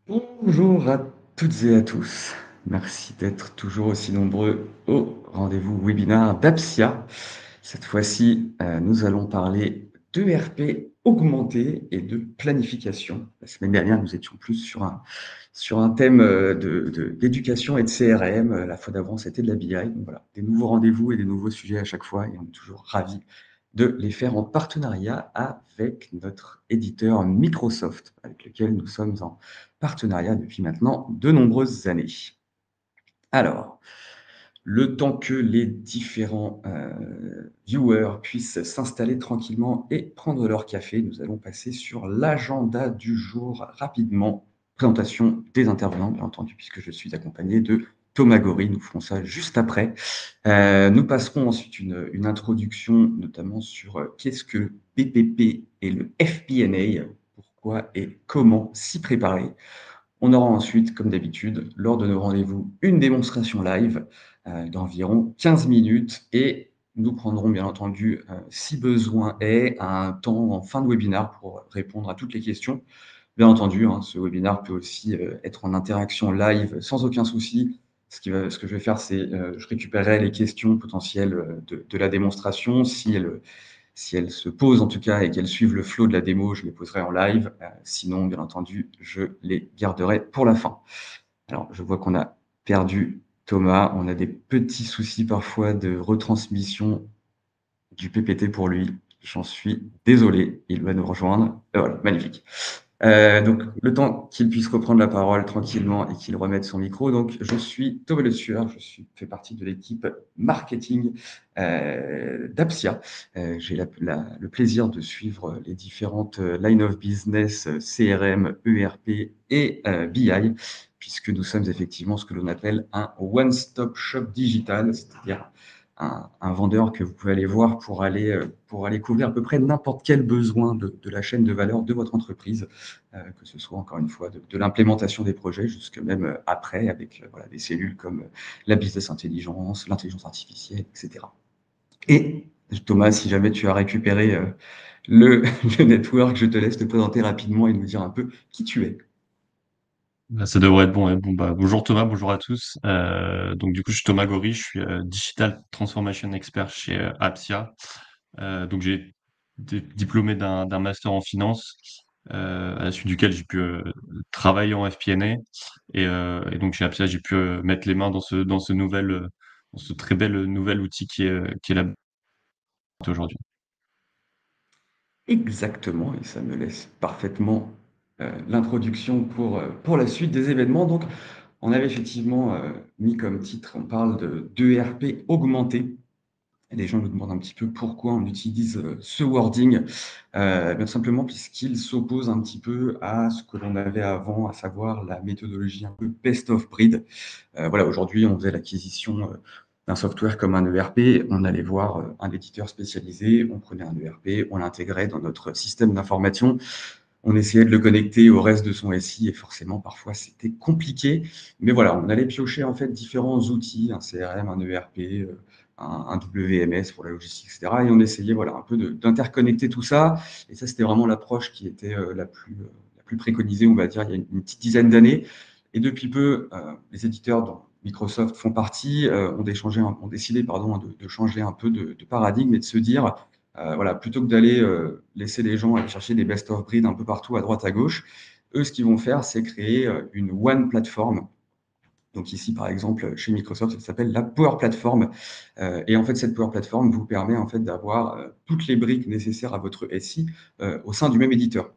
Bonjour à toutes et à tous. Merci d'être toujours aussi nombreux au rendez-vous webinaire d'Apsia. Cette fois-ci, nous allons parler d'ERP augmenté et de planification. La semaine dernière, nous étions plus sur un thème d'éducation et de CRM. La fois d'avant, c'était de la BI. Donc voilà, des nouveaux rendez-vous et des nouveaux sujets à chaque fois. Et on est toujours ravis de les faire en partenariat avec notre éditeur Microsoft, avec lequel nous sommes en partenariat depuis maintenant de nombreuses années. Alors, le temps que les différents viewers puissent s'installer tranquillement et prendre leur café, nous allons passer sur l'agenda du jour rapidement. Présentation des intervenants, bien entendu, puisque je suis accompagné de Thomas Gory. Nous ferons ça juste après. Nous passerons ensuite une introduction, notamment sur qu'est-ce que le PPP et le FP&A, pourquoi et comment s'y préparer. On aura ensuite, comme d'habitude, lors de nos rendez-vous, une démonstration live d'environ 15 minutes et nous prendrons bien entendu, si besoin est, un temps en fin de webinaire pour répondre à toutes les questions. Bien entendu, hein, ce webinaire peut aussi être en interaction live sans aucun souci. Ce que je vais faire, c'est je récupérerai les questions potentielles de la démonstration. Si elles se posent en tout cas et qu'elles suivent le flow de la démo, je les poserai en live. Sinon, bien entendu, je les garderai pour la fin. Alors, je vois qu'on a perdu Thomas. On a des petits soucis parfois de retransmission du PPT pour lui. J'en suis désolé. Il va nous rejoindre. Voilà, magnifique. Donc, le temps qu'il puisse reprendre la parole tranquillement et qu'il remette son micro. Donc, je suis Thomas Le Sueur, fais partie de l'équipe marketing d'Apsia. J'ai le plaisir de suivre les différentes line of business, CRM, ERP et BI, puisque nous sommes effectivement ce que l'on appelle un one-stop shop digital, c'est-à-dire un vendeur que vous pouvez aller voir pour aller couvrir à peu près n'importe quel besoin de la chaîne de valeur de votre entreprise, que ce soit encore une fois de l'implémentation des projets jusque même après avec voilà, des cellules comme la business intelligence, l'intelligence artificielle, etc. Et Thomas, si jamais tu as récupéré le, le network, je te laisse te présenter rapidement et nous dire un peu qui tu es. Ça devrait être bon. Ouais. Bon, bah, bonjour Thomas, bonjour à tous. Donc du coup, je suis Thomas Gory, je suis Digital Transformation Expert chez Appsia. Donc j'ai été diplômé d'un master en finance, à la suite duquel j'ai pu travailler en FP&A. Et donc chez Appsia, j'ai pu mettre les mains dans ce très bel nouvel outil qui est la aujourd'hui. Exactement, et ça me laisse parfaitement l'introduction pour la suite des événements. Donc, on avait effectivement mis comme titre, on parle de d'ERP augmenté. Et les gens nous demandent un petit peu pourquoi on utilise ce wording. Bien simplement puisqu'il s'oppose un petit peu à ce que l'on avait avant, à savoir la méthodologie un peu best of breed. Voilà, aujourd'hui, on faisait l'acquisition d'un software comme un ERP, on allait voir un éditeur spécialisé, on prenait un ERP, on l'intégrait dans notre système d'information, on essayait de le connecter au reste de son SI et forcément, parfois, c'était compliqué. Mais voilà, on allait piocher en fait différents outils, un CRM, un ERP, un WMS pour la logistique, etc. Et on essayait voilà, un peu d'interconnecter tout ça. Et ça, c'était vraiment l'approche qui était la plus préconisée, on va dire, il y a une petite dizaine d'années. Et depuis peu, les éditeurs dont Microsoft font partie ont décidé pardon, de changer un peu de paradigme et de se dire voilà, plutôt que d'aller laisser les gens aller chercher des best-of breed un peu partout à droite à gauche, eux, ce qu'ils vont faire, c'est créer une one platform. Donc ici, par exemple, chez Microsoft, ça s'appelle la Power Platform. Et en fait, cette Power Platform vous permet en fait d'avoir toutes les briques nécessaires à votre SI au sein du même éditeur.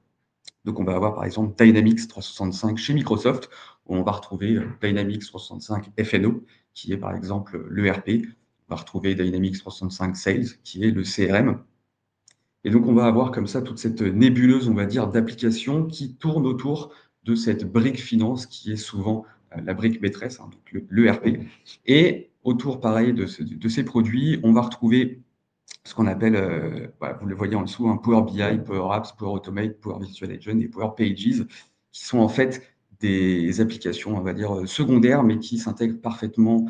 Donc, on va avoir par exemple Dynamics 365 chez Microsoft, où on va retrouver Dynamics 365 FNO, qui est par exemple l'ERP. On va retrouver Dynamics 365 Sales, qui est le CRM. Et donc, on va avoir comme ça toute cette nébuleuse, on va dire, d'applications qui tournent autour de cette brique finance qui est souvent la brique maîtresse, hein, donc l'ERP. Et autour, pareil, de ces produits, on va retrouver ce qu'on appelle, voilà, vous le voyez en dessous, un Power BI, Power Apps, Power Automate, Power Visual Agent et Power Pages, qui sont en fait des applications, on va dire, secondaires, mais qui s'intègrent parfaitement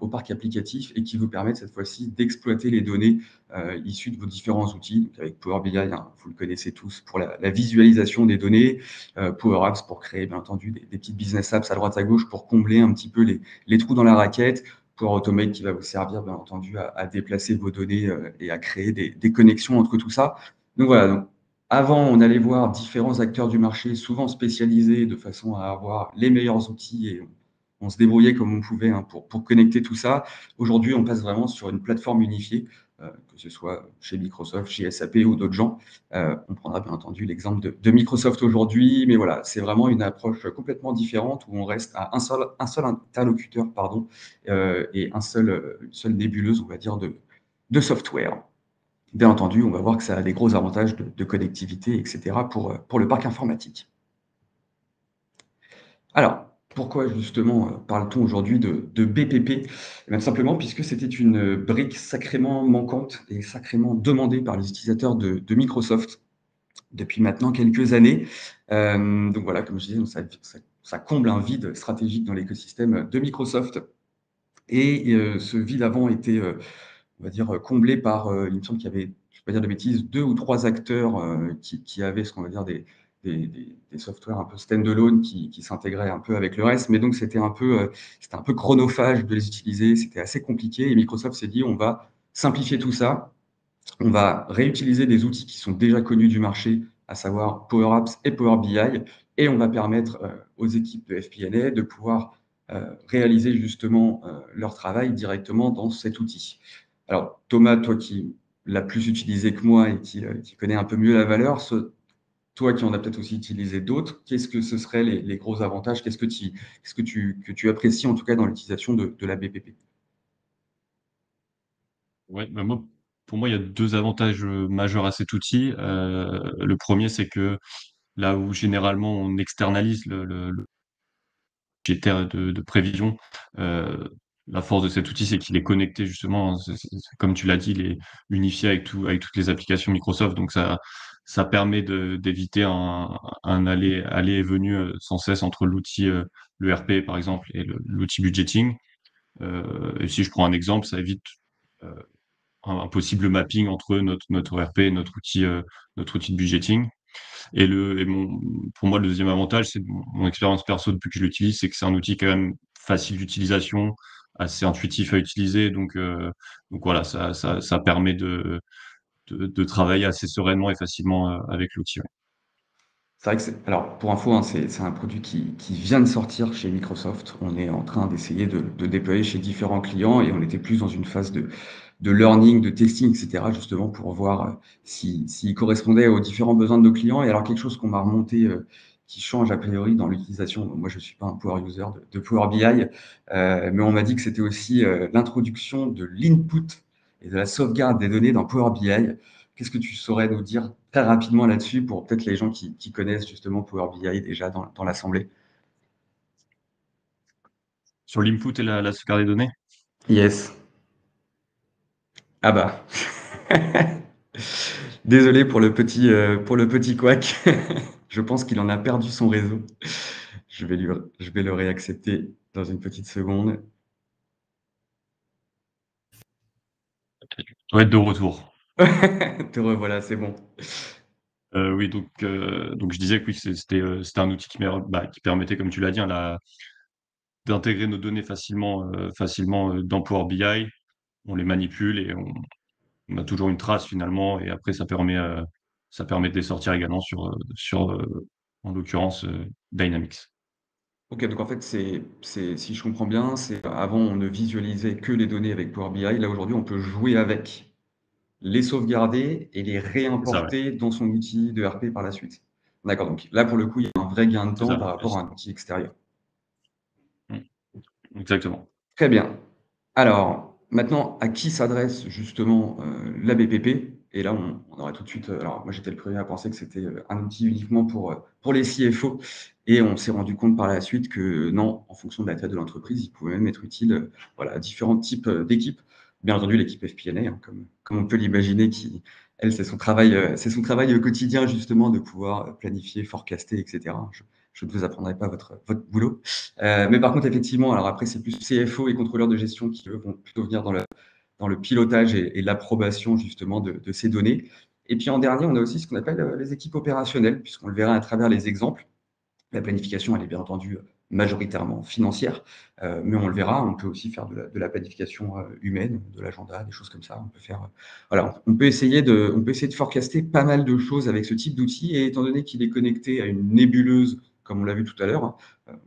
au parc applicatif et qui vous permettent cette fois-ci d'exploiter les données issues de vos différents outils. Donc avec Power BI, hein, vous le connaissez tous, pour la visualisation des données, Power Apps pour créer bien entendu des petites business apps à droite à gauche pour combler un petit peu les trous dans la raquette, Power Automate qui va vous servir bien entendu à déplacer vos données et à créer des connexions entre tout ça. Donc voilà, donc, avant, on allait voir différents acteurs du marché, souvent spécialisés, de façon à avoir les meilleurs outils et on se débrouillait comme on pouvait hein, pour connecter tout ça. Aujourd'hui, on passe vraiment sur une plateforme unifiée, que ce soit chez Microsoft, chez SAP ou d'autres gens. On prendra bien entendu l'exemple de Microsoft aujourd'hui, mais voilà, c'est vraiment une approche complètement différente où on reste à un seul interlocuteur pardon, et une seule nébuleuse, on va dire, de software. Bien entendu, on va voir que ça a des gros avantages de connectivité, etc. pour le parc informatique. Alors, pourquoi justement parle-t-on aujourd'hui de BPP? Eh bien, tout simplement puisque c'était une brique sacrément manquante et sacrément demandée par les utilisateurs de Microsoft depuis maintenant quelques années. Donc voilà, comme je disais, donc ça comble un vide stratégique dans l'écosystème de Microsoft. Et ce vide avant était on va dire, comblé par, il me semble qu'il y avait, je ne vais pas dire de bêtises, 2 ou 3 acteurs, qui avaient ce qu'on va dire des softwares un peu stand-alone qui s'intégraient un peu avec le reste. Mais donc c'était un peu chronophage de les utiliser, c'était assez compliqué et Microsoft s'est dit: «On va simplifier tout ça, on va réutiliser des outils qui sont déjà connus du marché, à savoir Power Apps et Power BI et on va permettre, aux équipes de FP&A de pouvoir, réaliser justement, leur travail directement dans cet outil». Alors Thomas, toi qui l'as plus utilisé que moi et qui connais un peu mieux la valeur, toi qui en as peut-être aussi utilisé d'autres, qu'est-ce que ce seraient les gros avantages? Qu'est-ce que tu apprécies en tout cas dans l'utilisation de la BPP? Ouais, bah, moi, pour moi, il y a 2 avantages, majeurs à cet outil. Le premier, c'est que là où généralement on externalise le budgétaire de prévision, heu, la force de cet outil, c'est qu'il est connecté justement, hein, c'est comme tu l'as dit, il est unifié avec toutes les applications Microsoft, donc ça permet d'éviter un aller et venu, sans cesse entre l'outil, le RP par exemple et l'outil budgeting. Et si je prends un exemple, ça évite, heu, un possible mapping entre notre ERP et notre outil de budgeting. Pour moi, le deuxième avantage, c'est mon expérience perso depuis que je l'utilise, c'est que c'est un outil quand même facile d'utilisation, assez intuitif à utiliser. Donc voilà, ça permet de travailler assez sereinement et facilement, avec l'outil, ouais. C'est vrai que alors pour info, hein, c'est un produit qui vient de sortir chez Microsoft. On est en train d'essayer de déployer chez différents clients et on était plus dans une phase de learning, de testing, et cetera, justement pour voir, s'il correspondait aux différents besoins de nos clients. Et alors quelque chose qu'on m'a remonté, qui change a priori dans l'utilisation, moi je suis pas un power user de Power BI, mais on m'a dit que c'était aussi, l'introduction de l'input et de la sauvegarde des données dans Power BI. Qu'est-ce que tu saurais nous dire très rapidement là-dessus pour peut-être les gens qui connaissent justement Power BI déjà dans l'assemblée? Sur l'input et la sauvegarde des données? Yes. Ah bah. Désolé pour le petit couac. Je pense qu'il en a perdu son réseau. Je vais le réaccepter dans une petite seconde. Doit être de retour. Te revoilà, c'est bon. Oui, donc je disais que oui, c'était un outil qui permettait, comme tu l'as dit, hein, d'intégrer nos données facilement, dans Power BI. On les manipule et on a toujours une trace finalement et après ça permet de les sortir également en l'occurrence, Dynamics. OK, donc en fait, si je comprends bien, c'est avant, on ne visualisait que les données avec Power BI. Là, aujourd'hui, on peut jouer avec, les sauvegarder et les C'est ça, ouais. réimporter dans son outil de RP par la suite. D'accord, donc là, pour le coup, il y a un vrai gain de C'est temps ça. par rapport à un outil extérieur. Mmh, exactement. Très bien. Alors, maintenant, à qui s'adresse justement, la BPP? Et là, on aurait tout de suite, alors moi, j'étais le premier à penser que c'était, un outil uniquement pour les CFO et on s'est rendu compte par la suite que non, en fonction de la taille de l'entreprise, il pouvait même être utile, voilà, à différents types, d'équipes. Bien entendu, l'équipe FP&A, hein, comme on peut l'imaginer, qui elle, c'est son travail au quotidien justement de pouvoir, planifier, forecaster et cetera. je ne vous apprendrai pas votre boulot. Mais par contre, effectivement, alors après, c'est plus CFO et contrôleurs de gestion qui, eux, vont plutôt venir dans le pilotage et l'approbation justement de ces données. Et puis en dernier, on a aussi ce qu'on appelle les équipes opérationnelles, puisqu'on le verra à travers les exemples. La planification, elle est bien entendu majoritairement financière, mais on le verra, on peut aussi faire de la planification humaine, de l'agenda, des choses comme ça. On peut faire, voilà, on peut essayer de forecaster pas mal de choses avec ce type d'outil. Et étant donné qu'il est connecté à une nébuleuse, comme on l'a vu tout à l'heure,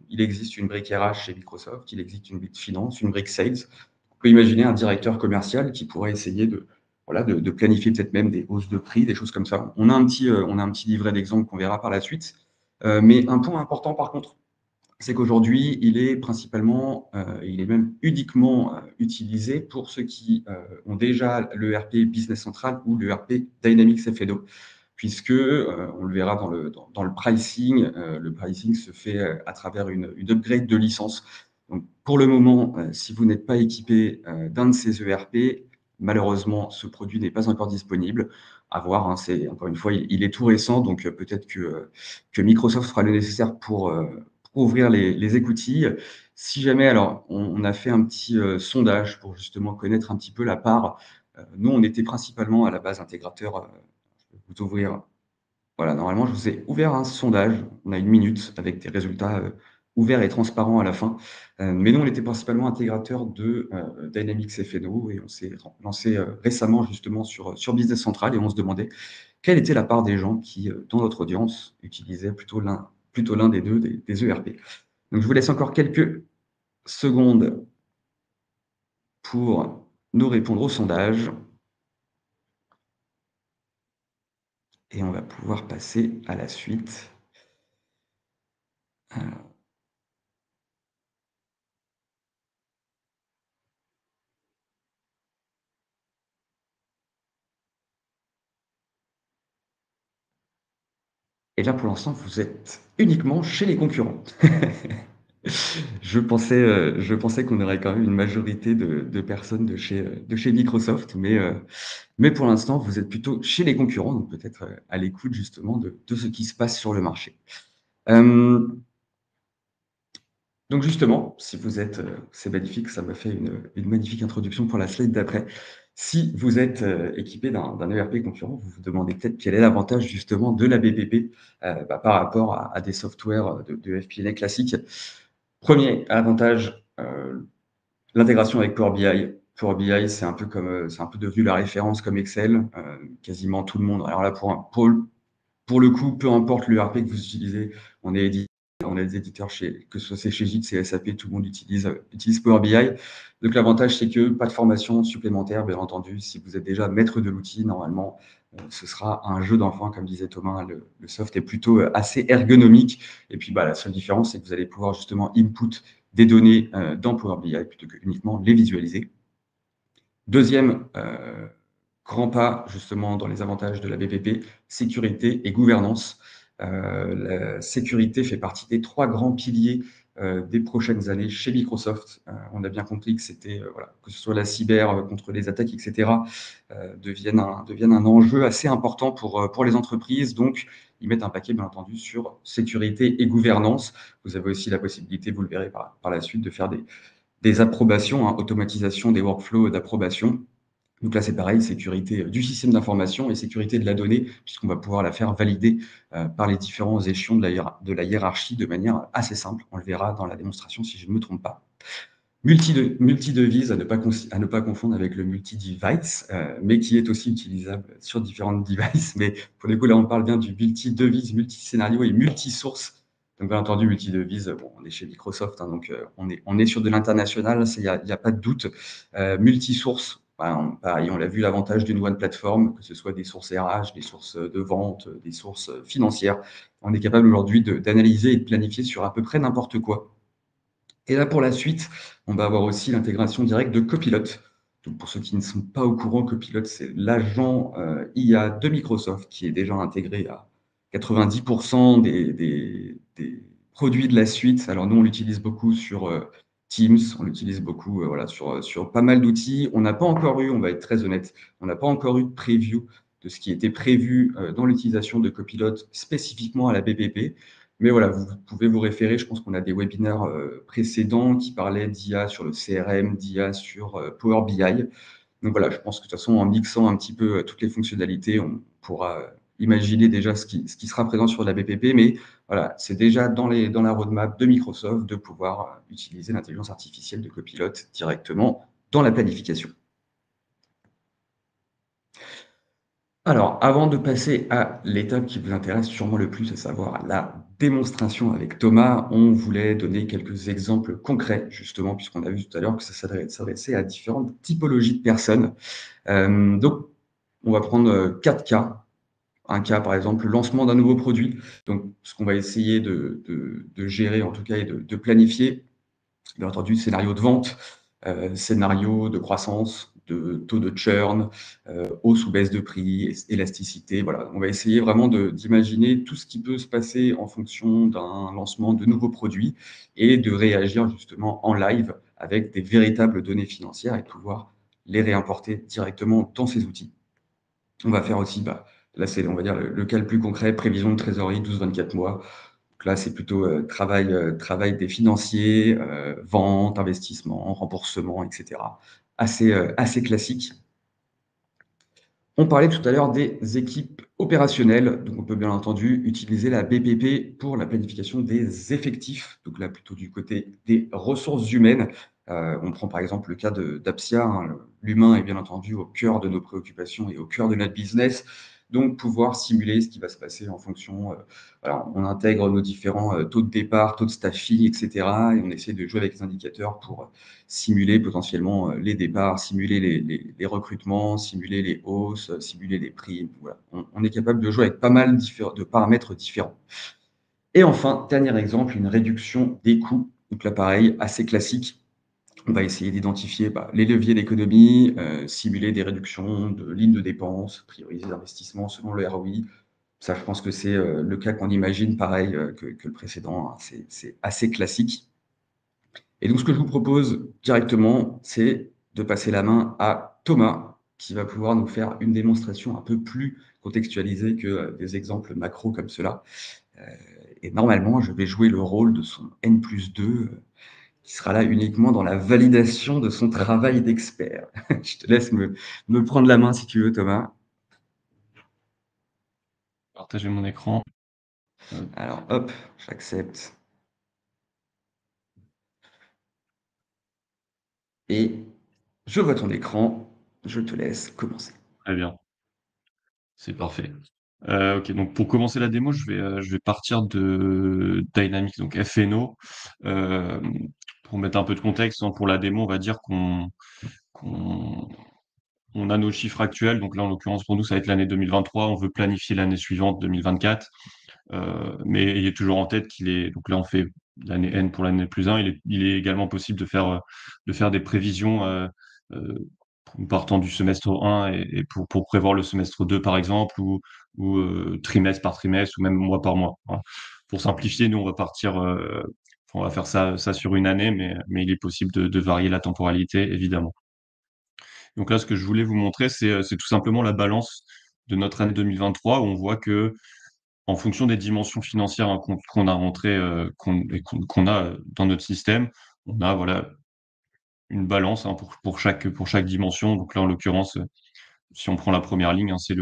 il existe une brique RH chez Microsoft, il existe une brique finance, une brique sales. On peut imaginer un directeur commercial qui pourrait essayer voilà, de planifier peut-être même des hausses de prix, des choses comme ça. On a un petit livret d'exemples qu'on verra par la suite. Mais un point important, par contre, c'est qu'aujourd'hui, il est même uniquement utilisé pour ceux qui ont déjà le l'ERP Business Central ou le l'ERP Dynamics F&O, puisque, on le verra dans le pricing se fait à travers une upgrade de licence. Donc, pour le moment, si vous n'êtes pas équipé d'un de ces ERP, malheureusement, ce produit n'est pas encore disponible. À voir, hein, encore une fois, il est tout récent, donc peut-être que Microsoft fera le nécessaire pour ouvrir les écoutilles. Si jamais, alors, on a fait un petit sondage pour justement connaître un petit peu la part. Nous, on était principalement à la base intégrateur. Je vais vous ouvrir. Voilà, normalement, je vous ai ouvert un sondage. On a 1 minute avec des résultats ouverts et transparents à la fin. Mais nous, on était principalement intégrateur de Dynamics F&O et on s'est lancé récemment justement sur Business Central et on se demandait quelle était la part des gens qui, dans notre audience, utilisaient plutôt l'un des deux des ERP. Donc, je vous laisse encore quelques secondes pour nous répondre au sondage. Et on va pouvoir passer à la suite. Et là, pour l'instant, vous êtes uniquement chez les concurrents. Je pensais qu'on aurait quand même une majorité de personnes de chez Microsoft, mais pour l'instant, vous êtes plutôt chez les concurrents, donc peut-être à l'écoute justement de ce qui se passe sur le marché. Donc justement, si vous êtes, c'est magnifique, ça m'a fait une magnifique introduction pour la slide d'après. Si vous êtes équipé d'un ERP concurrent, vous vous demandez peut-être quel est l'avantage justement de la BPP par rapport à des softwares de FP&A classiques. Premier avantage, l'intégration avec Power BI. Power BI, c'est un peu devenu la référence comme Excel. Quasiment tout le monde. Alors là, pour le coup, peu importe l'ERP que vous utilisez, on a des éditeurs que ce soit chez Git, c'est SAP, tout le monde utilise Power BI. Donc l'avantage, c'est que pas de formation supplémentaire, bien entendu. Si vous êtes déjà maître de l'outil, normalement, ce sera un jeu d'enfant, comme disait Thomas. Le soft est plutôt assez ergonomique. Et puis, la seule différence, c'est que vous allez pouvoir justement input des données dans Power BI plutôt que uniquement les visualiser. Deuxième grand pas, justement, dans les avantages de la BPP, sécurité et gouvernance. La sécurité fait partie des 3 grands piliers des prochaines années chez Microsoft. On a bien compris que c'était, que ce soit la cyber contre les attaques, etc., deviennent un enjeu assez important pour les entreprises. Donc, ils mettent un paquet, bien entendu, sur sécurité et gouvernance. Vous avez aussi la possibilité, vous le verrez par la suite, de faire des approbations, automatisation des workflows d'approbation. Donc là, c'est pareil, sécurité du système d'information et sécurité de la donnée, puisqu'on va pouvoir la faire valider par les différents échelons de la hiérarchie de manière assez simple. On le verra dans la démonstration si je ne me trompe pas. Multi-devise, à ne pas confondre avec le multi-device, mais qui est aussi utilisable sur différentes devices. Mais pour le coup, là, on parle bien du multi-devise, multi-scénario et multi-source. Donc, bien entendu, multi-devise, on est chez Microsoft, hein, donc on est sur de l'international, il n'y a pas de doute. Multi-source, pareil, on l'a vu, l'avantage d'une one platform, que ce soit des sources RH, des sources de vente, des sources financières. On est capable aujourd'hui d'analyser et de planifier sur à peu près n'importe quoi. Et là, pour la suite, on va avoir aussi l'intégration directe de Copilot. Donc, pour ceux qui ne sont pas au courant, Copilot, c'est l'agent IA de Microsoft qui est déjà intégré à 90% des produits de la suite. Alors, nous, on l'utilise beaucoup sur Teams, on l'utilise beaucoup sur pas mal d'outils. On n'a pas encore eu, on va être très honnête, on n'a pas encore eu de preview de ce qui était prévu dans l'utilisation de Copilot spécifiquement à la BPP. Mais voilà, vous pouvez vous référer, je pense qu'on a des webinaires précédents qui parlaient d'IA sur le CRM, d'IA sur Power BI. Donc voilà, je pense que de toute façon, en mixant un petit peu toutes les fonctionnalités, on pourra imaginer déjà ce qui sera présent sur la BPP. Mais voilà, c'est déjà dans la roadmap de Microsoft de pouvoir utiliser l'intelligence artificielle de Copilot directement dans la planification. Alors, avant de passer à l'étape qui vous intéresse sûrement le plus, à savoir la démonstration avec Thomas, on voulait donner quelques exemples concrets, justement, puisqu'on a vu tout à l'heure que ça s'adressait à différentes typologies de personnes. Donc, on va prendre 4 cas. Un cas, par exemple, le lancement d'un nouveau produit. Donc, ce qu'on va essayer de gérer, en tout cas, et de planifier, bien entendu, scénario de vente, scénario de croissance, de taux de churn, hausse ou baisse de prix, élasticité. Voilà, on va essayer vraiment d'imaginer tout ce qui peut se passer en fonction d'un lancement de nouveaux produits et de réagir justement en live avec des véritables données financières et pouvoir les réimporter directement dans ces outils. On va faire aussi, là c'est on va dire le cas le plus concret, prévision de trésorerie 12-24 mois. Donc là, c'est plutôt travail des financiers, vente, investissement, remboursement, et cetera. Assez classique. On parlait tout à l'heure des équipes opérationnelles, donc on peut bien entendu utiliser la BPP pour la planification des effectifs, donc là plutôt du côté des ressources humaines. On prend par exemple le cas d'Apsia, hein, l'humain est bien entendu au cœur de nos préoccupations et au cœur de notre business, donc pouvoir simuler ce qui va se passer en fonction, voilà, on intègre nos différents taux de départ, taux de staffing, etc. Et on essaie de jouer avec les indicateurs pour simuler potentiellement les départs, simuler les recrutements, simuler les hausses, simuler les prix. Voilà. On est capable de jouer avec pas mal de paramètres différents. Et enfin, dernier exemple, une réduction des coûts. Donc là, pareil, assez classique. On va essayer d'identifier les leviers d'économie, simuler des réductions de lignes de dépenses, prioriser l'investissement selon le ROI. Ça, je pense que c'est le cas qu'on imagine, pareil que le précédent. Hein. C'est assez classique. Et donc, ce que je vous propose directement, c'est de passer la main à Thomas, qui va pouvoir nous faire une démonstration un peu plus contextualisée que des exemples macro comme cela. Euh, et normalement, je vais jouer le rôle de son N+2, qui sera là uniquement dans la validation de son travail d'expert. Je te laisse me prendre la main si tu veux, Thomas. Partager mon écran. Alors, hop, j'accepte. Et je vois ton écran. Je te laisse commencer. Très bien, c'est parfait. OK, donc pour commencer la démo, je vais partir de Dynamics, donc FNO. Pour mettre un peu de contexte, hein, pour la démo, on va dire qu'on on a nos chiffres actuels. Donc là, en l'occurrence, pour nous, ça va être l'année 2023. On veut planifier l'année suivante, 2024. Mais ayez toujours en tête qu'il est donc là, on fait l'année N pour l'année +1. Il est également possible de faire des prévisions, heu, partant du semestre 1 et pour prévoir le semestre 2, par exemple, ou trimestre par trimestre ou même mois par mois, voilà. Pour simplifier, nous, on va faire ça sur une année, mais il est possible de varier la temporalité, évidemment. Donc là, ce que je voulais vous montrer, c'est tout simplement la balance de notre année 2023, où on voit que en fonction des dimensions financières, hein, qu'on a rentrées, qu'on a, dans notre système, on a voilà une balance, hein, pour chaque dimension. Donc là, en l'occurrence, si on prend la première ligne, hein, c'est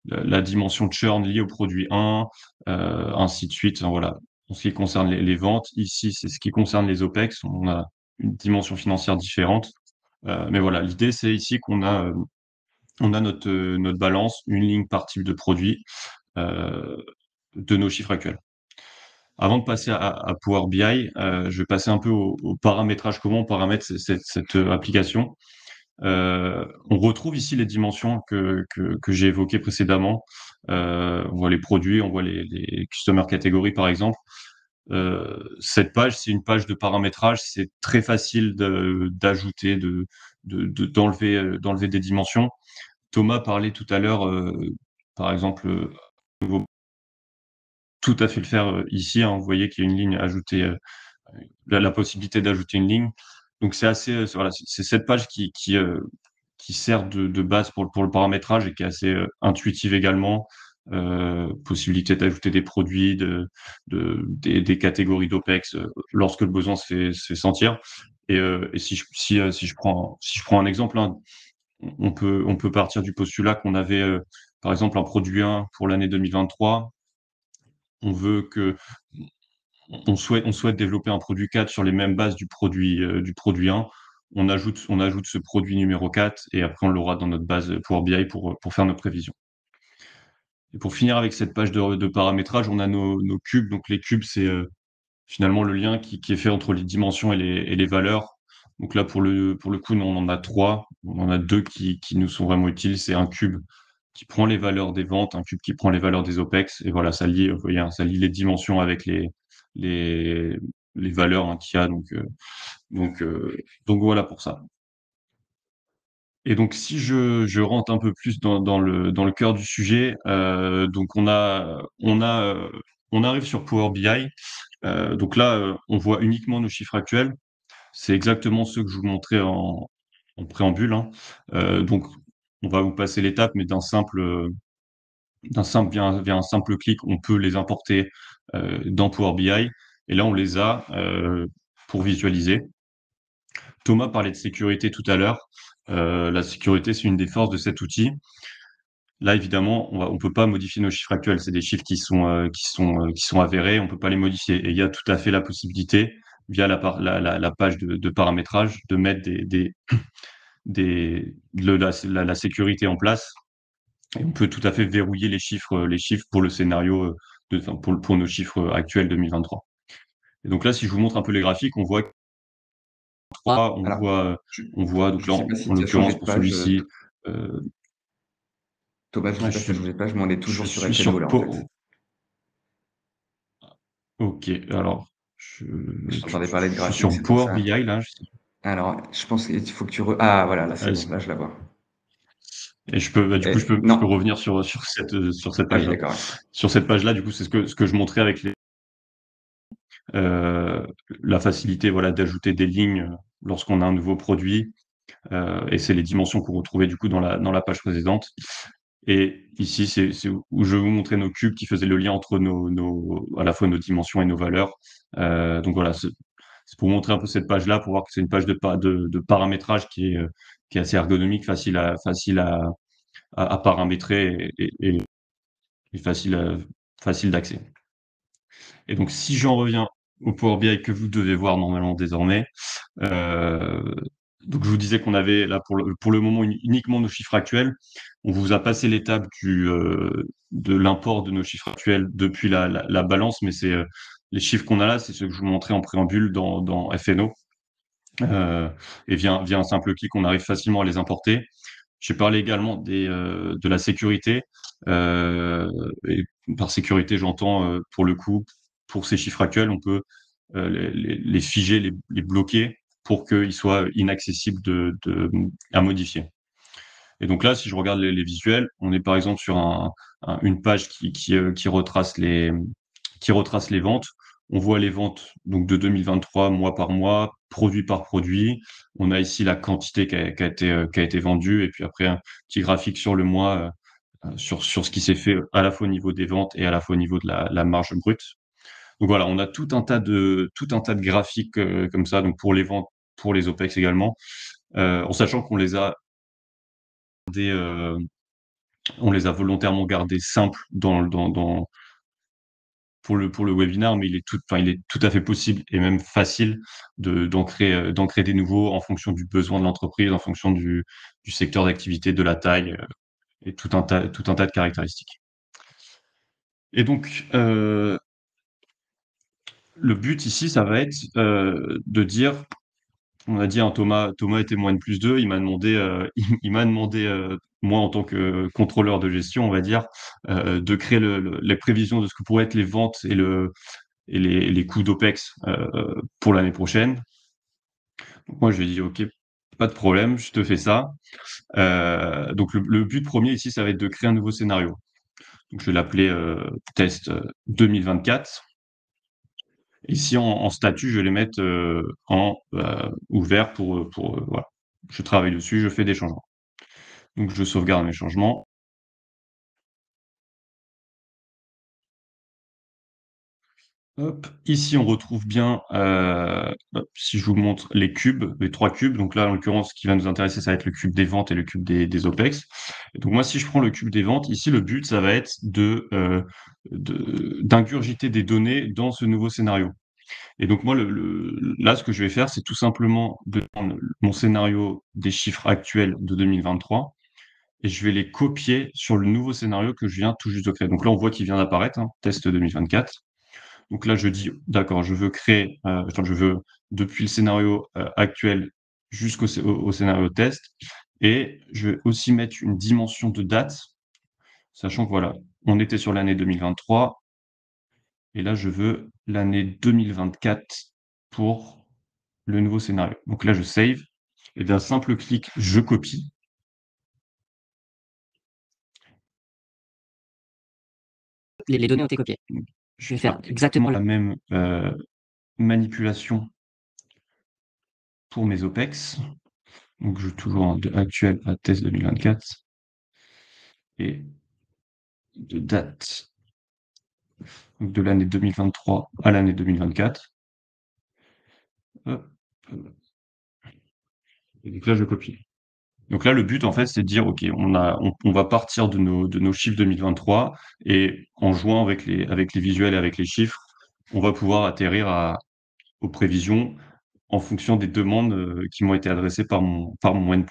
la dimension churn liée au produit 1, ainsi de suite, hein, voilà. En ce qui concerne les ventes, ici, c'est ce qui concerne les OPEX, on a une dimension financière différente. Mais voilà, l'idée, c'est ici on a notre balance, une ligne par type de produit, heu, de nos chiffres actuels. Avant de passer à Power BI, je vais passer un peu au paramétrage. Comment on paramètre cette application? On retrouve ici les dimensions que j'ai évoquées précédemment. On voit les produits, on voit les customer categories, par exemple. Cette page, c'est une page de paramétrage. C'est très facile d'ajouter, d'enlever des dimensions. Thomas parlait tout à l'heure, par exemple, tout à fait le faire, ici, hein. Vous voyez qu'il y a une ligne ajoutée, la possibilité d'ajouter une ligne. Donc c'est assez, voilà, c'est cette page qui sert de base pour le paramétrage et qui est assez, intuitive également. possibilité d'ajouter des produits, des catégories d'OPEX lorsque le besoin se fait sentir. Et si je prends un exemple, hein, on peut partir du postulat qu'on avait, par exemple, un produit 1 pour l'année 2023. On veut que on souhaite développer un produit 4 sur les mêmes bases du produit 1. On ajoute ce produit numéro 4 et après on l'aura dans notre base Power BI pour faire nos prévisions. Et pour finir avec cette page de paramétrage, on a nos cubes. Donc les cubes, c'est finalement le lien qui est fait entre les dimensions et les valeurs. Donc là, pour le coup, nous, on en a 3. On en a 2 qui nous sont vraiment utiles. C'est un cube qui prend les valeurs des ventes, un cube qui prend les valeurs des OPEX. Et voilà, ça lie, vous voyez, hein, ça lie les dimensions avec les, les valeurs, hein, qu'il y a. Donc, donc voilà pour ça. Et donc, si je rentre un peu plus dans le cœur du sujet, donc on arrive sur Power BI. Donc là, on voit uniquement nos chiffres actuels. C'est exactement ceux que je vous montrais en préambule, hein. Donc, on va vous passer l'étape, mais via un simple clic, on peut les importer dans Power BI. Et là, on les a pour visualiser. Thomas parlait de sécurité tout à l'heure. La sécurité, c'est une des forces de cet outil. Là, évidemment, on peut pas modifier nos chiffres actuels. C'est des chiffres qui sont avérés. On peut pas les modifier. Et il y a tout à fait la possibilité, via la page de paramétrage, de mettre la sécurité en place. Et on peut tout à fait verrouiller les chiffres pour le scénario, enfin, pour nos chiffres actuels 2023. Et donc là, si je vous montre un peu les graphiques, on voit on Alors, voit, je on voit donc je là, sais pas si en tu as changé l'occurrence de pour page, celui-ci, euh, Thomas, je ah, sais je pas si tu as changé suis, de page, mais on est je toujours sur suis FNO sur là, en fait. OK, alors Je je t'entendais parler de suis graphique, sur c'est pour Power ça. BI là, Alors, je pense qu'il faut que tu ah voilà, là c'est bon, est-ce là je la vois. et du coup, je Et peux je peux non. revenir sur cette Ah oui, page-là. d'accord, ouais. Sur cette page-là, du coup, c'est ce que je montrais avec heu, la facilité, voilà, d'ajouter des lignes, lorsqu'on a un nouveau produit, et c'est les dimensions qu'on retrouvait, du coup, dans la page précédente. Et ici, c'est où je vais vous montrer nos cubes qui faisaient le lien entre à la fois nos dimensions et nos valeurs. Donc voilà, c'est pour montrer un peu cette page-là, pour voir que c'est une page de paramétrage qui est assez ergonomique, facile à paramétrer et facile d'accès. Et donc si j'en reviens au Power BI que vous devez voir normalement désormais, heu, donc je vous disais qu'on avait là pour le moment uniquement nos chiffres actuels. On vous a passé l'étape de l'import de nos chiffres actuels depuis la balance, mais les chiffres qu'on a là, c'est ceux que je vous montrais en préambule dans FNO. Heu et via un simple clic, on arrive facilement à les importer. J'ai parlé également de la sécurité, heu et par sécurité, j'entends, pour le coup, pour ces chiffres actuels, on peut, les figer, les bloquer pour qu'ils soient inaccessibles à modifier. Et donc là, si je regarde les visuels, on est par exemple sur une page qui retrace les ventes. On voit les ventes donc de 2023 mois par mois, produit par produit. On a ici la quantité qui a été vendue et puis après un petit graphique sur le mois, sur ce qui s'est fait à la fois au niveau des ventes et à la fois au niveau de la marge brute. Donc voilà, on a tout un tas de graphiques, comme ça, donc pour les ventes, pour les OPEX également, en sachant qu'on les a gardés, on les a volontairement gardés simples pour le webinar, mais il est tout à fait possible et même facile d'en créer des nouveaux en fonction du besoin de l'entreprise, en fonction du secteur d'activité, de la taille, et tout un tas de caractéristiques. Et donc, le but ici, ça va être, de dire, on a dit, hein, Thomas était moins +2. Il m'a demandé, moi, en tant que contrôleur de gestion, on va dire, de créer les prévisions de ce que pourraient être les ventes et les coûts d'OPEX pour l'année prochaine. Donc moi, je lui ai dit: «OK, pas de problème, je te fais ça». Donc le but premier ici, ça va être de créer un nouveau scénario. Donc je vais l'appeler, test, 2024. Ici en statut, je vais les mettre, en ouvert voilà. Je travaille dessus, je fais des changements. Donc je sauvegarde mes changements. Hop, ici on retrouve bien, hop, si je vous montre les cubes, les 3 cubes, donc là en l'occurrence ce qui va nous intéresser ça va être le cube des ventes et le cube des OPEX. Et donc moi si je prends le cube des ventes, ici le but ça va être d'ingurgiter des données dans ce nouveau scénario. Et donc moi là ce que je vais faire c'est tout simplement de prendre mon scénario des chiffres actuels de 2023 et je vais les copier sur le nouveau scénario que je viens tout juste de créer. Donc là on voit qu'il vient d'apparaître, hein, test 2024. Donc là, je dis, d'accord, je veux créer, enfin, je veux depuis le scénario actuel jusqu'au scénario test, et je vais aussi mettre une dimension de date, sachant que voilà, on était sur l'année 2023, et là, je veux l'année 2024 pour le nouveau scénario. Donc là, je save, et d'un simple clic, je copie. Les données ont été copiées. Je vais faire exactement la même manipulation pour mes OPEX. Donc, je toujours en actuel à test 2024 et de date donc de l'année 2023 à l'année 2024. Hop, et donc là, je copie. Donc là, le but, en fait, c'est de dire, OK, on va partir de nos chiffres 2023 et en jouant avec les visuels et avec les chiffres, on va pouvoir atterrir aux prévisions en fonction des demandes qui m'ont été adressées par mon N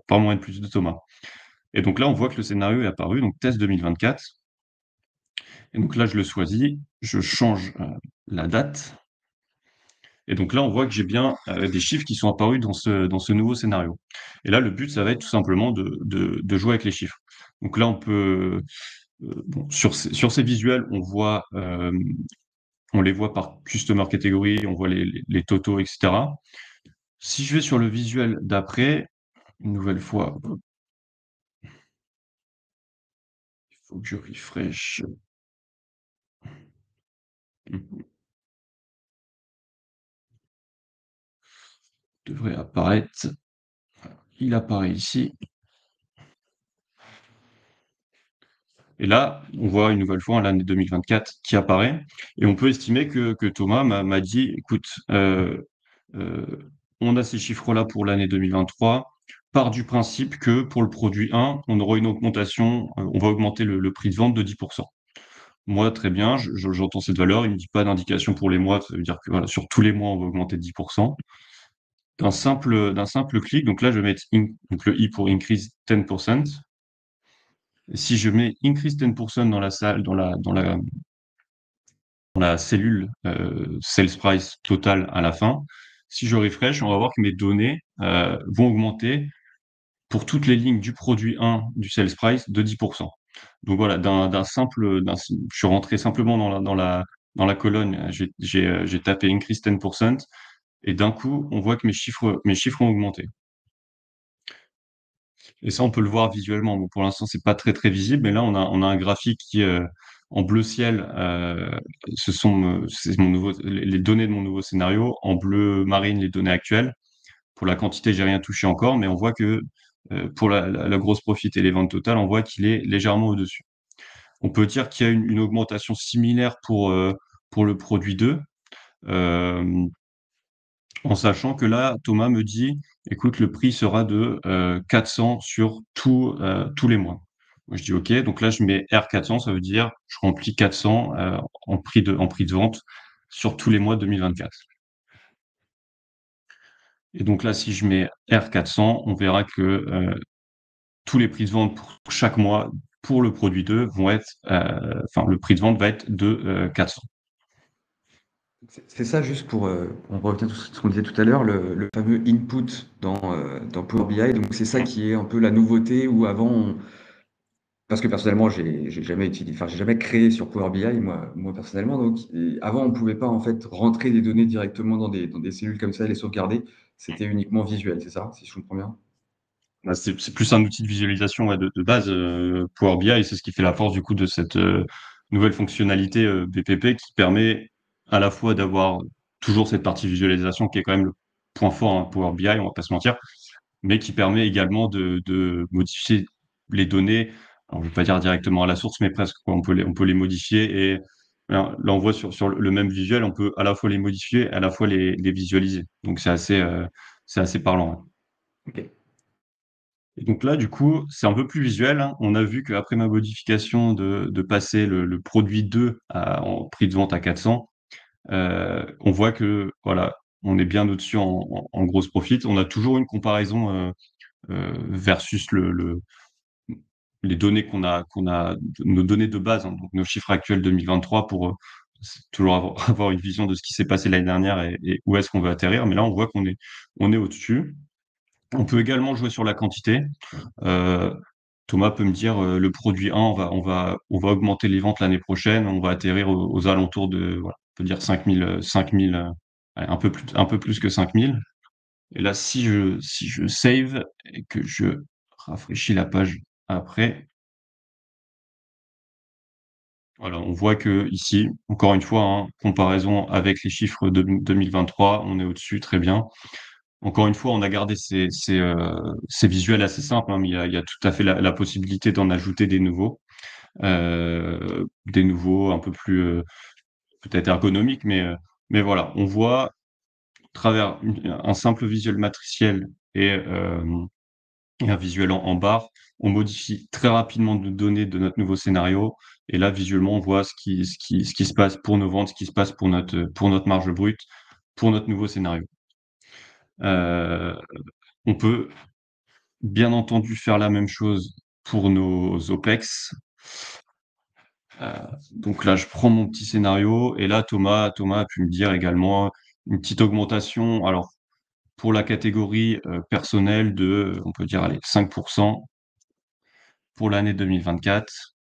par mon N plus de Thomas. Et donc là, on voit que le scénario est apparu, donc test 2024. Et donc là, je le choisis, je change la date. Et donc là, on voit que j'ai bien des chiffres qui sont apparus dans ce nouveau scénario. Et là, le but, ça va être tout simplement de jouer avec les chiffres. Donc là, on peut, bon, sur ces visuels, on les voit par customer category, on voit les totaux, etc. Si je vais sur le visuel d'après, une nouvelle fois, il faut que je refresh. Devrait apparaître. Il apparaît ici. Et là, on voit une nouvelle fois l'année 2024 qui apparaît et on peut estimer que Thomas m'a dit: «Écoute, on a ces chiffres-là pour l'année 2023. Pars du principe que pour le produit 1, on aura une augmentation, on va augmenter le prix de vente de 10. Moi, très bien, j'entends cette valeur, il ne me dit pas d'indication pour les mois, ça veut dire que voilà, sur tous les mois, on va augmenter de 10. D'un simple clic, donc là, je vais mettre donc le i pour increase 10%. Si je mets increase 10% dans la salle, dans la cellule sales price total à la fin, si je refresh, on va voir que mes données vont augmenter pour toutes les lignes du produit 1 du sales price de 10. Donc voilà, je suis rentré simplement dans la colonne, j'ai tapé increase 10% et d'un coup, on voit que mes chiffres ont augmenté. Et ça, on peut le voir visuellement. Bon, pour l'instant, c'est pas très visible, mais là, on a un graphique qui, en bleu ciel, c'est mon nouveau les données de mon nouveau scénario. En bleu marine, les données actuelles. Pour la quantité, j'ai rien touché encore, mais on voit que, pour la grosse profit et les ventes totales, on voit qu'il est légèrement au-dessus. On peut dire qu'il y a une augmentation similaire pour le produit 2. En sachant que là, Thomas me dit: «Écoute, le prix sera de 400 sur tous les mois». Moi, je dis: «OK», donc là, je mets R 400, ça veut dire je remplis 400 en prix de vente sur tous les mois de 2024. Et donc là, si je mets R 400, on verra que tous les prix de vente pour chaque mois pour le produit 2 vont être, enfin, le prix de vente va être de 400. C'est ça, juste pour on revient à ce qu'on disait tout à l'heure, le fameux input dans Power BI. Donc c'est ça qui est un peu la nouveauté où avant, parce que personnellement, j'ai jamais utilisé, enfin j'ai jamais créé sur Power BI moi personnellement. Donc avant, on pouvait pas en fait rentrer des données directement dans des cellules comme ça et les sauvegarder. C'était uniquement visuel, c'est ça, si je comprends bien? Bah, c'est plus un outil de visualisation, ouais, de base, Power BI, c'est ce qui fait la force du coup de cette nouvelle fonctionnalité BPP qui permet à la fois d'avoir toujours cette partie visualisation qui est quand même le point fort, hein, Power BI, on va pas se mentir, mais qui permet également de modifier les données. Alors, je ne vais pas dire directement à la source, mais presque, quoi. On peut les modifier Là, on voit sur le même visuel, on peut à la fois les modifier, à la fois les visualiser. Donc c'est assez parlant. Ok. Et donc là, du coup, c'est un peu plus visuel, hein. On a vu qu'après ma modification de passer le produit 2 en prix de vente à 400, on voit que voilà, on est bien au-dessus en gross profit. On a toujours une comparaison versus les données qu'on a, nos données de base, hein, donc nos chiffres actuels 2023 pour toujours avoir une vision de ce qui s'est passé l'année dernière et où est-ce qu'on veut atterrir. Mais là, on voit qu'on est au-dessus. On peut également jouer sur la quantité. Heu, Thomas peut me dire, le produit 1, on va augmenter les ventes l'année prochaine, on va atterrir aux alentours de, voilà, on peut dire 5 000, allez, un peu plus que 5 000. Et là, si je save et que je rafraîchis la page après, voilà, on voit que ici, encore une fois, hein, comparaison avec les chiffres de 2023, on est au-dessus, très bien. Encore une fois, on a gardé ces visuels assez simples, hein, mais il y a tout à fait la possibilité d'en ajouter des nouveaux un peu plus, peut-être ergonomiques, mais voilà. On voit, à travers un simple visuel matriciel et un visuel en barre, on modifie très rapidement nos données de notre nouveau scénario et là, visuellement, on voit ce qui se passe pour nos ventes, ce qui se passe pour notre marge brute, pour notre nouveau scénario. Heu, on peut bien entendu faire la même chose pour nos OPEX. Donc là, je prends mon petit scénario et là, Thomas a pu me dire également une petite augmentation, alors pour la catégorie, personnelle de, on peut dire, allez, 5 pour l'année 2024.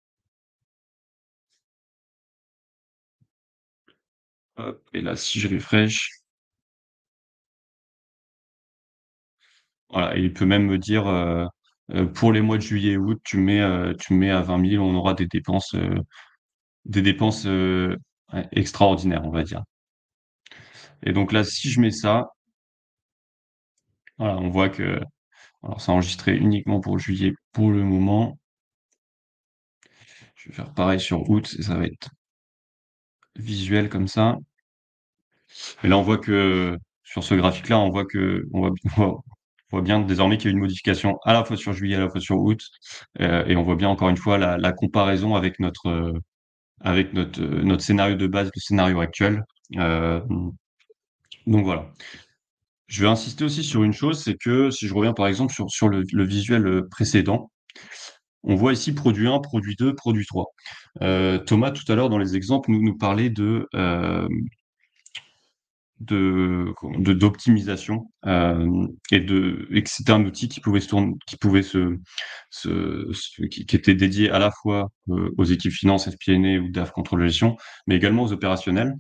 Hop, et là, si je refresh, voilà, et il peut même me dire, pour les mois de juillet et août, tu me mets à 20 000, on aura des dépenses, ouais, extraordinaires, on va dire. Et donc là, si je mets ça, voilà, on voit que, alors c'est enregistré uniquement pour juillet pour le moment. Je vais faire pareil sur août et ça va être visuel comme ça. Et là, on voit que sur ce graphique-là, on voit bien désormais qu'il y a une modification à la fois sur juillet, à la fois sur août, et on voit bien encore une fois la comparaison avec notre scénario de base, le scénario actuel. Donc voilà. Je vais insister aussi sur une chose, c'est que si je reviens par exemple sur le visuel précédent, on voit ici produit 1, produit 2, produit 3. Thomas, tout à l'heure, dans les exemples, nous parlait d'optimisation, et que c'était un outil qui pouvait se tourner, qui était dédié à la fois aux équipes finance, FP&A ou DAF contrôle de gestion, mais également aux opérationnels.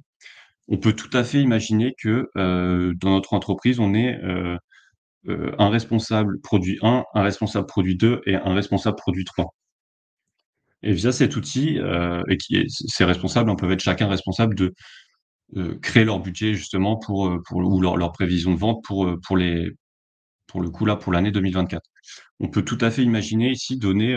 On peut tout à fait imaginer que dans notre entreprise, on ait un responsable produit 1, un responsable produit 2 et un responsable produit 3. Et via cet outil, ces responsables, hein, peuvent être chacun responsable de créer leur budget justement ou leur prévision de vente pour le coup là, pour l'année 2024. On peut tout à fait imaginer ici donner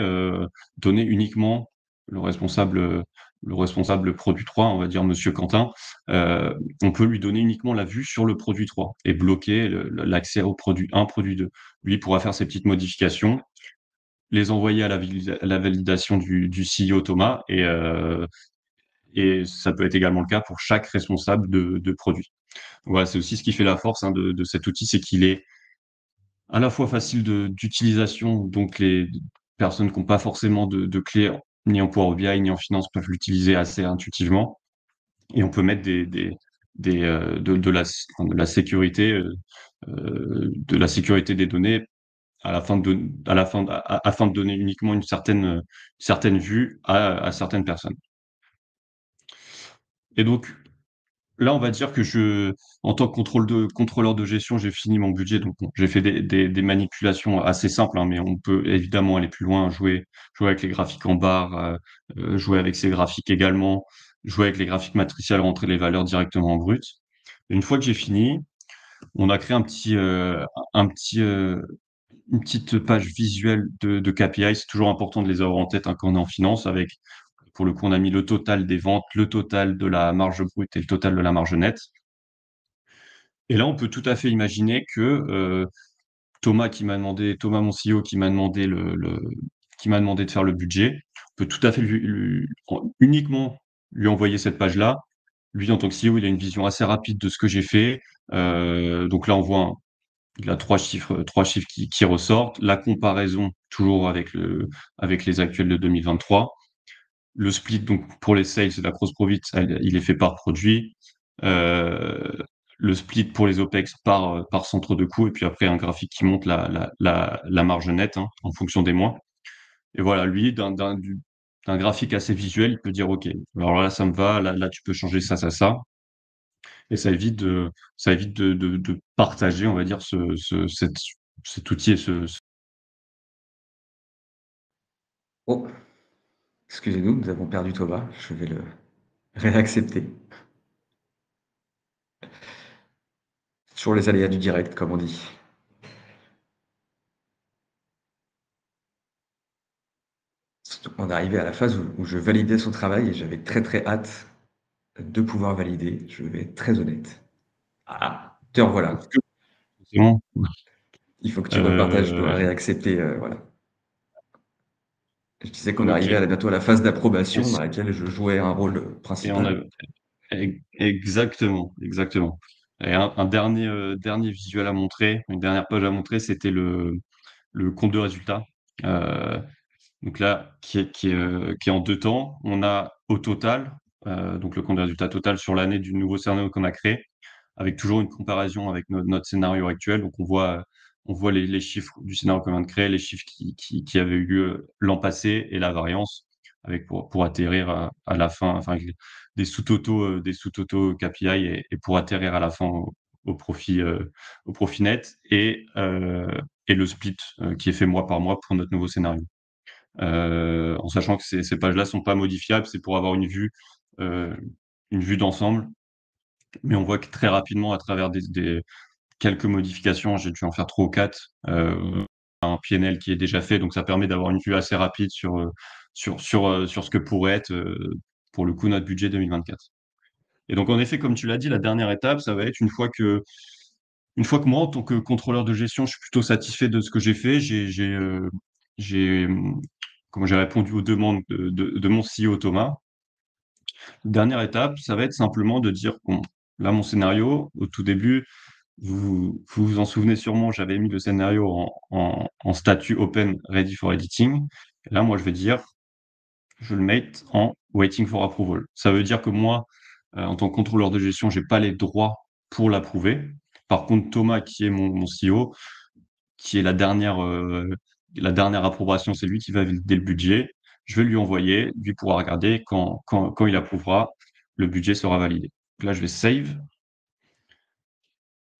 uniquement le responsable, le responsable produit 3, on va dire monsieur Quentin, on peut lui donner uniquement la vue sur le produit 3 et bloquer l'accès au produit 1, produit 2. Lui pourra faire ses petites modifications, les envoyer à la validation du CEO Thomas et ça peut être également le cas pour chaque responsable de produit. Voilà, c'est aussi ce qui fait la force, hein, de cet outil, c'est qu'il est à la fois facile d'utilisation, donc les personnes qui ont pas forcément de clés ni en Power BI ni en finance peuvent l'utiliser assez intuitivement et on peut mettre de la sécurité des données à la fin afin de donner uniquement une certaine vue à certaines personnes. Et donc là, on va dire que en tant que contrôleur de gestion, j'ai fini mon budget. Donc, bon, j'ai fait des manipulations assez simples, hein, mais on peut évidemment aller plus loin, jouer avec les graphiques en barre, jouer avec ces graphiques également, jouer avec les graphiques matriciels, rentrer les valeurs directement en brut. Et une fois que j'ai fini, on a créé une petite page visuelle de KPI. C'est toujours important de les avoir en tête, hein, quand on est en finance, avec pour le coup, on a mis le total des ventes, le total de la marge brute et le total de la marge nette. Et là, on peut tout à fait imaginer que Thomas, mon CEO, qui m'a demandé de faire le budget, on peut tout à fait uniquement lui envoyer cette page-là. Lui, en tant que CEO, il a une vision assez rapide de ce que j'ai fait. Donc là, on voit, il a trois chiffres qui ressortent. La comparaison, toujours avec les actuels de 2023. Le split, donc pour les sales et la gross profit, il est fait par produit. Euh, le split pour les OPEX par centre de coût, et puis après un graphique qui montre la marge nette, hein, en fonction des mois. Et voilà, lui, d'un graphique assez visuel, il peut dire, OK, alors là, ça me va, là, tu peux changer ça, ça, ça. Et ça évite de partager, on va dire, cet outil et Oh, excusez-nous, nous avons perdu Thomas. Je vais le réaccepter. Sur les aléas du direct, comme on dit. On est arrivé à la phase où je validais son travail et j'avais très très hâte de pouvoir valider. Je vais être très honnête. Ah, te revoilà. c'est bon. Il faut que tu repartages, je dois Euh, réaccepter, voilà. Je disais qu'on OK. arrivait bientôt à la phase Et d'approbation dans laquelle je jouais un rôle on a principal. exactement, exactement. Et un dernier visuel à montrer, une dernière page à montrer, c'était le compte de résultat. Euh, donc là, qui est en deux temps. On a au total, donc le compte de résultat total sur l'année du nouveau scénario qu'on a créé, avec toujours une comparaison avec notre scénario actuel. Donc on voit les chiffres du scénario qu'on vient de créer, les chiffres qui avaient eu lieu l'an passé et la variance, avec pour atterrir à la fin, enfin avec des sous-totaux KPI, et pour atterrir à la fin au profit net, et le split qui est fait mois par mois pour notre nouveau scénario. En sachant que ces pages-là sont pas modifiables, c'est pour avoir euh, une vue d'ensemble. Mais on voit que très rapidement, à travers quelques modifications, j'ai dû en faire 3 ou 4, un PNL qui est déjà fait, donc ça permet d'avoir une vue assez rapide sur ce que pourrait être, pour le coup, notre budget 2024. Et donc, en effet, comme tu l'as dit, la dernière étape, ça va être une fois que moi, en tant que contrôleur de gestion, je suis plutôt satisfait de ce que j'ai fait, j'ai, comment j'ai répondu aux demandes de mon CEO Thomas. Dernière étape, ça va être simplement de dire, bon, là, mon scénario, au tout début, vous vous en souvenez sûrement, j'avais mis le scénario en statut open ready for editing. Et là, moi, je vais dire, je le mets en waiting for approval. Ça veut dire que moi, en tant que contrôleur de gestion, j'ai pas les droits pour l'approuver. Par contre, Thomas, qui est mon CEO, qui est la dernière approbation, c'est lui qui va valider le budget. Je vais lui envoyer, lui pourra regarder quand il approuvera, le budget sera validé. Donc là, je vais save.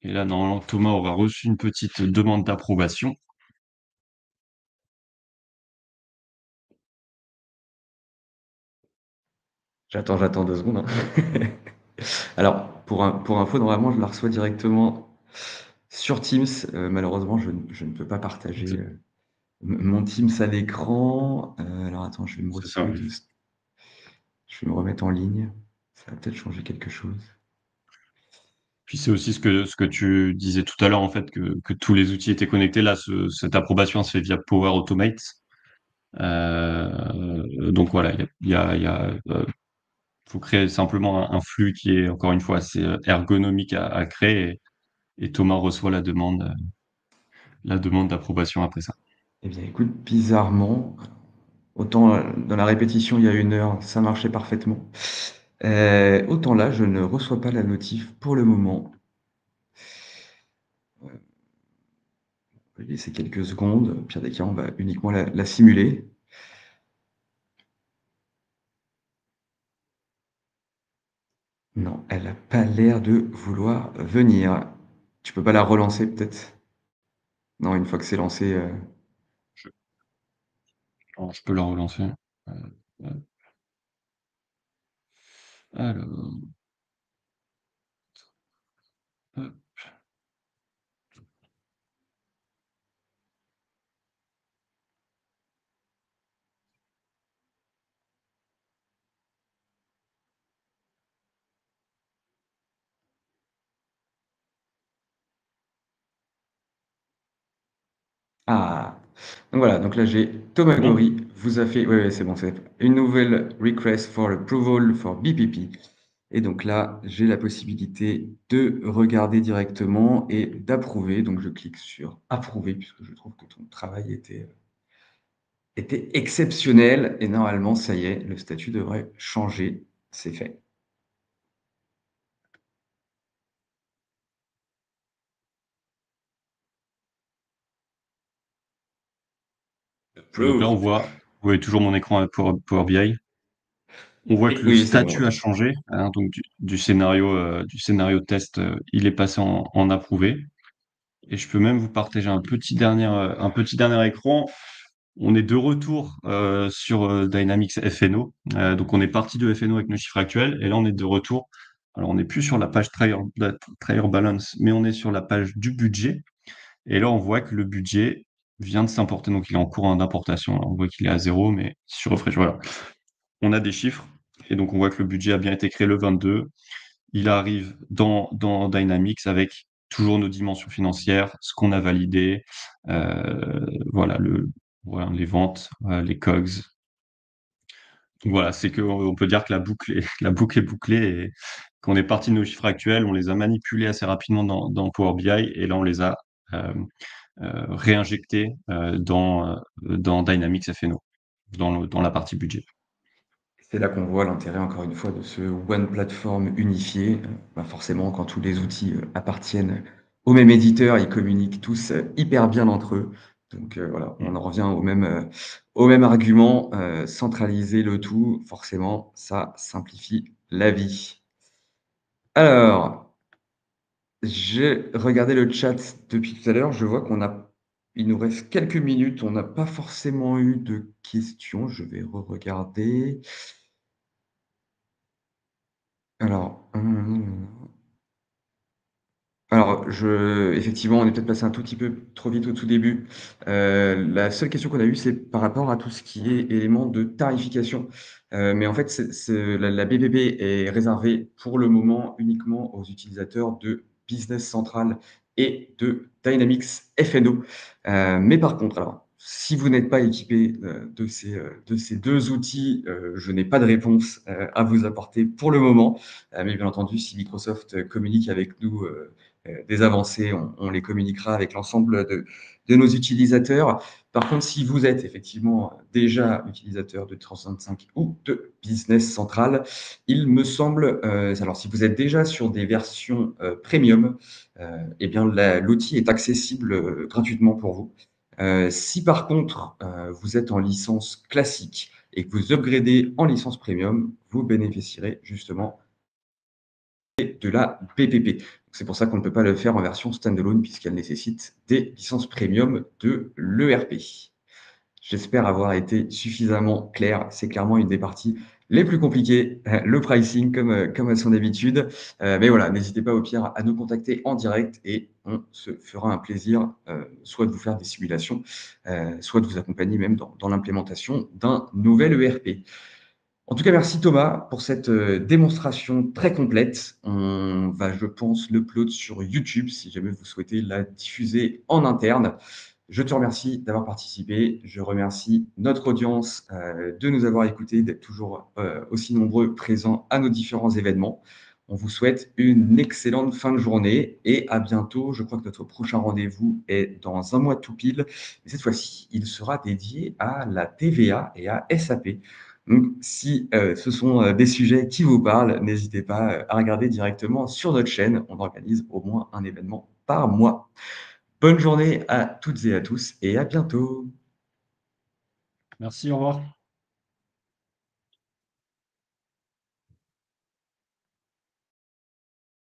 Et là, normalement, Thomas aura reçu une petite demande d'approbation. J'attends 2 secondes, hein. Alors, pour info, normalement, je la reçois directement sur Teams. Malheureusement, je ne peux pas partager mon Teams à l'écran. Alors, attends, C'est ça. je vais me remettre en ligne. Ça va peut-être changer quelque chose. Puis c'est aussi ce que tu disais tout à l'heure, en fait, que tous les outils étaient connectés. Là, cette approbation se fait via Power Automate. Donc voilà, faut créer simplement un flux qui est, encore une fois, assez ergonomique à créer, et Thomas reçoit la demande d'approbation après ça. Eh bien, écoute, bizarrement, autant dans la répétition il y a 1 heure, ça marchait parfaitement. Autant là, je ne reçois pas la notif pour le moment. On va laisser quelques secondes. Au pire des cas, on va uniquement la simuler. Non, elle n'a pas l'air de vouloir venir. Tu peux pas la relancer peut-être? Non, une fois que c'est lancé. Je, alors, je peux la relancer. Euh, euh, alors, hop. Ah! Donc voilà, donc là j'ai Thomas C'est bon? Gori vous a fait, ouais, ouais, c'est bon, c'est une nouvelle request for approval for BPP. Et donc là, j'ai la possibilité de regarder directement et d'approuver. Donc je clique sur approuver puisque je trouve que ton travail était exceptionnel et normalement, ça y est, le statut devrait changer. C'est fait. Et donc là, on Approved. voit, vous voyez toujours mon écran Power BI. On voit Oui, que le oui, c'est bon. statut a changé, hein, donc du scénario test, il est passé en approuvé. Et je peux même vous partager un petit dernier écran. On est de retour sur Dynamics FNO. Donc on est parti de FNO avec nos chiffres actuels et là on est de retour. Alors on n'est plus sur la page trial balance, mais on est sur la page du budget. Et là on voit que le budget vient de s'importer, donc il est en cours d'importation. On voit qu'il est à zéro, mais si je refresh, voilà, on a des chiffres et donc on voit que le budget a bien été créé le 22. Il arrive dans Dynamics avec toujours nos dimensions financières, ce qu'on a validé, voilà, voilà, les ventes, les COGS. Donc voilà, c'est qu'on peut dire que la boucle est bouclée et qu'on est parti de nos chiffres actuels, on les a manipulés assez rapidement dans Power BI et là on les a réinjectés dans Dynamics FNO, dans la partie budget. C'est là qu'on voit l'intérêt, encore une fois, de ce One Platform unifié. Bah forcément, quand tous les outils appartiennent au même éditeur, ils communiquent tous hyper bien entre eux. Donc voilà, on en revient au même argument, centraliser le tout, forcément, ça simplifie la vie. Alors, j'ai regardé le chat depuis tout à l'heure, je vois il nous reste quelques minutes, on n'a pas forcément eu de questions, je vais re-regarder. Alors, effectivement, on est peut-être passé un tout petit peu trop vite au tout début. La seule question qu'on a eue, c'est par rapport à tout ce qui est éléments de tarification. Mais en fait, la BBB est réservée pour le moment uniquement aux utilisateurs de Business Central et de Dynamics FNO. Mais par contre, alors, si vous n'êtes pas équipé de ces deux outils, je n'ai pas de réponse à vous apporter pour le moment. Mais bien entendu, si Microsoft communique avec nous des avancées, on les communiquera avec l'ensemble de nos utilisateurs. Par contre, si vous êtes effectivement déjà utilisateur de 365 ou de Business Central, il me semble, alors si vous êtes déjà sur des versions premium, eh bien l'outil est accessible gratuitement pour vous. Si par contre vous êtes en licence classique et que vous upgradez en licence premium, vous bénéficierez justement de la BPP. C'est pour ça qu'on ne peut pas le faire en version standalone puisqu'elle nécessite des licences premium de l'ERP. J'espère avoir été suffisamment clair. C'est clairement une des parties les plus compliquées, le pricing comme à son habitude. Mais voilà, n'hésitez pas au pire à nous contacter en direct et on se fera un plaisir soit de vous faire des simulations, soit de vous accompagner même dans l'implémentation d'un nouvel ERP. En tout cas, merci Thomas pour cette démonstration très complète. On va, je pense, l'upload sur YouTube si jamais vous souhaitez la diffuser en interne. Je te remercie d'avoir participé. Je remercie notre audience de nous avoir écoutés, d'être toujours aussi nombreux présents à nos différents événements. On vous souhaite une excellente fin de journée et à bientôt. Je crois que notre prochain rendez-vous est dans un mois tout pile. Mais cette fois-ci, il sera dédié à la TVA et à SAP. Donc, si ce sont des sujets qui vous parlent, n'hésitez pas à regarder directement sur notre chaîne. On organise au moins un événement par mois. Bonne journée à toutes et à tous et à bientôt. Merci, au revoir.